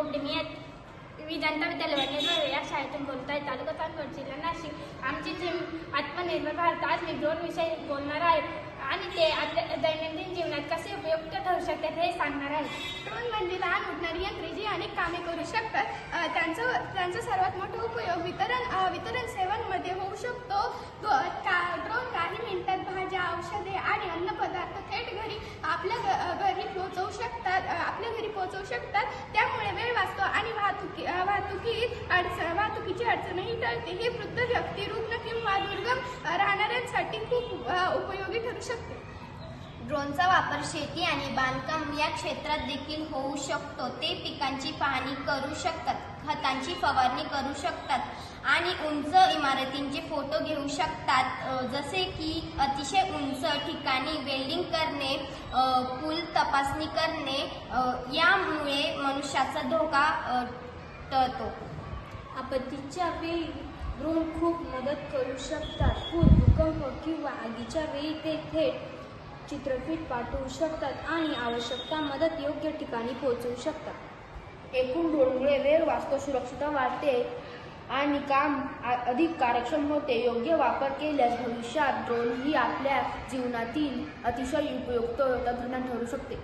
बोबडे. मी जनता विद्यालय वडनेर या शाळेतून बोलत आहे. तालुका चांदवड, जिल्हा नाशिक. आमची थीम आत्मनिर्भर भारत. आज मी ड्रोन विषयी बोलणार आहे आणि ते आपल्या दैनंदिन जीवनात कसे उपयुक्त ठरू शकतात हे सांगणार आहे. ड्रोन म्हणजे लहान उडणारी यंत्रे जी अनेक कामे करू शकतात. त्यांचा सर्वात मोठा उपयोग वितरण सेवांमध्ये होऊ शकतो. ड्रोन काही मिनिटात भाज्या, औषधे आणि अन्नपदार्थ थेट आपल्या घरी पोहोचवू शकतात. त्यामुळे वेळ वाचतो आणि वाहतुकीची अडचणही टळते. हे वृद्ध व्यक्ती, रुग्ण किंवा दुर्गम राहणाऱ्यांसाठी खूप उपयोगी ठरू शकते. ड्रोनचा वापर शेती आणि बांधकाम या क्षेत्रात देखील होऊ शकतो. ते पिकांची पाहणी करू शकतात, खतांची फवारणी करू शकतात आणि उंच इमारतींचे फोटो घेऊ शकतात. जसे की अतिशय उंच ठिकाणी वेल्डिंग करणे, पूल तपासणी करणे. यामुळे मनुष्याचा धोका टळतो. आपत्तीच्या वेळी ड्रोन खूप मदत करू शकतात. पूर, भूकंप किंवा आगीच्या वेळी ते थेट चित्रफित पाठवू शकतात आणि आवश्यकता मदत योग्य ठिकाणी पोहोचवू शकतात. एकूण ड्रोनमुळे वेळ वाचतो, सुरक्षितता वाढते आणि काम अधिक कार्यक्षम होते. योग्य वापर केल्यास भविष्यात ड्रोन ही आपल्या जीवनातील अतिशय उपयुक्त तंत्रज्ञान ठरू शकते.